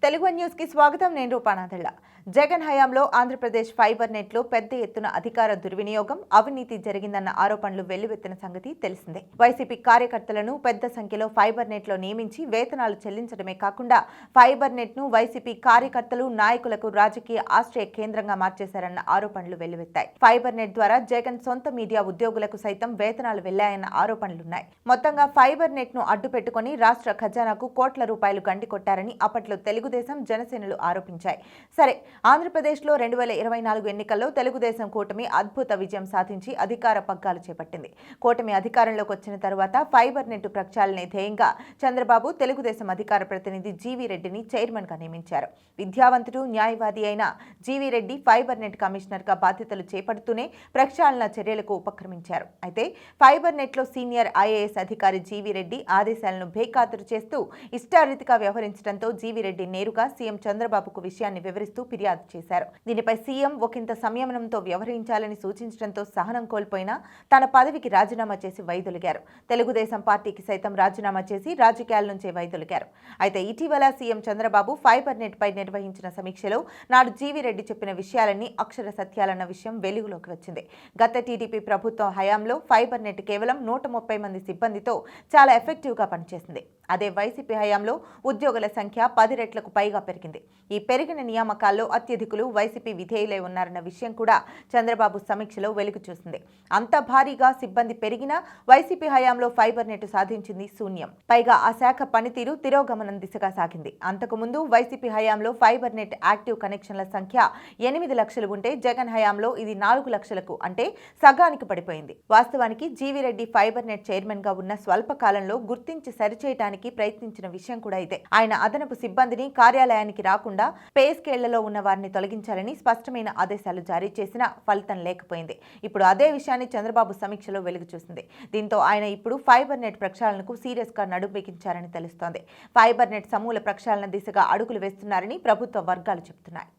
Telugu news కి స్వాగతం. నేను రూపానాథళ్ళ. జగన్ హయాంలో ఆంధ్రప్రదేశ్ ఫైబర్ నెట్ లో పెద్ద ఎత్తున అధికార దుర్వినియోగం, అవినీతి జరిగిందన్న ఆరోపణలు వెల్లువెత్తిన సంగతి తెలిసిందే. వైసీపీ కార్యకర్తలను పెద్ద సంఖ్యలో ఫైబర్ నెట్ లో నియమించి వేతనాలు చెల్లించడమే కాకుండా ఫైబర్ నెట్ ను వైసీపీ కార్యకర్తలు, నాయకులకు రాజకీయ ఆశ్రయ కేంద్రంగా మార్చేశారన్న ఆరోపణలు వెల్లువెత్తాయి. ఫైబర్ నెట్ ద్వారా జగన్ సొంత మీడియా ఉద్యోగులకు సైతం వేతనాలు వెళ్లాయన్న ఆరోపణలున్నాయి. మొత్తంగా ఫైబర్ నెట్ ను అడ్డు పెట్టుకుని రాష్ట్ర ఖజానాకు కోట్ల రూపాయలు గండికొట్టారని అప్పట్లో తెలుగుదేశం, జనసేనలు ఆరోపించాయి. సరే, ఆంధ్రప్రదేశ్లో 2024 ఎన్నికల్లో తెలుగుదేశం కూటమి అద్భుత విజయం సాధించి అధికార పగ్గాలు చేపట్టింది. కూటమి అధికారంలోకి వచ్చిన తరువాత ఫైబర్ నెట్ ప్రక్షాళనే ధ్యేయంగా చంద్రబాబు తెలుగుదేశం అధికార ప్రతినిధి జీవీ రెడ్డిని చైర్మన్ గా నియమించారు. విద్యావంతుడు, న్యాయవాది అయిన GV Reddy fibre net commissioner గా బాధ్యతలు చేపడుతూనే ప్రక్షాళన చర్యలకు ఉపక్రమించారు. అయితే ఫైబర్ నెట్ లో సీనియర్ ఐఏఎస్ అధికారి జీవీ రెడ్డి ఆదేశాలను బేఖాతరు చేస్తూ ఇష్టారీతిగా వ్యవహరించడంతో జీవీ రెడ్డి నేరుగా సీఎం చంద్రబాబుకు విషయాన్ని వివరిస్తూ ఫిర్యాదు చేశారు. దీనిపై సీఎం ఒకంత సంయమనంతో వ్యవహరించాలని సూచించడంతో సహనం కోల్పోయినా తన పదవికి రాజీనామా చేసి వైదొలిగారు. తెలుగుదేశం పార్టీకి సైతం రాజీనామా చేసి రాజకీయాల నుంచే వైదొలిగారు. అయితే ఇటీవల సీఎం చంద్రబాబు ఫైబర్ నెట్ పై నిర్వహించిన సమీక్షలో నాడు జీవీ రెడ్డి చెప్పిన విషయాలన్నీ అక్షర సత్యాలన్న విషయం వెలుగులోకి వచ్చింది. గత టీడీపీ ప్రభుత్వం హయాంలో ఫైబర్ నెట్ కేవలం 130 మంది సిబ్బందితో చాలా ఎఫెక్టివ్ గా పనిచేసింది. అదే వైసీపీ హయాంలో ఉద్యోగుల సంఖ్య 10 రెట్లకు పైగా పెరిగింది. ఈ పెరిగిన నియామకాల్లో అత్యధికులు వైసీపీ విధేయులై ఉన్నారన్న విషయం కూడా చంద్రబాబు సమీక్షలో వెలుగు చూసింది. అంత భారీగా సిబ్బంది పెరిగినా వైసీపీ హయాంలో ఫైబర్ నెట్ సాధించింది శూన్యం. పైగా ఆ శాఖ పనితీరు తిరోగమనం దిశగా సాగింది. అంతకుముందు వైసీపీ హయాంలో ఫైబర్ నెట్ యాక్టివ్ కనెక్షన్ల సంఖ్య 8 లక్షలు ఉంటే జగన్ హయాంలో ఇది 4 లక్షలకు, అంటే సగానికి పడిపోయింది. వాస్తవానికి GV Reddy fibre net chairman గా ఉన్న స్వల్ప కాలంలో గుర్తించి సరిచేయడానికి ప్రయత్నించిన విషయం కూడా ఇదే. ఆయన అదనపు సిబ్బందిని కార్యాలయానికి రాకుండా పే స్కేళ్లలో ఉన్న వారిని తొలగించాలని స్పష్టమైన ఆదేశాలు జారీ చేసినా ఫలితం లేకపోయింది. ఇప్పుడు అదే విషయాన్ని చంద్రబాబు సమీక్షలో వెలుగు చూసింది. దీంతో ఆయన ఇప్పుడు ఫైబర్ నెట్ ప్రక్షాళనకు సీరియస్ గా నడుంబిగించారని తెలుస్తోంది. ఫైబర్ నెట్ సమూల ప్రక్షాళన దిశగా అడుగులు వేస్తున్నారని ప్రభుత్వ వర్గాలు చెబుతున్నాయి.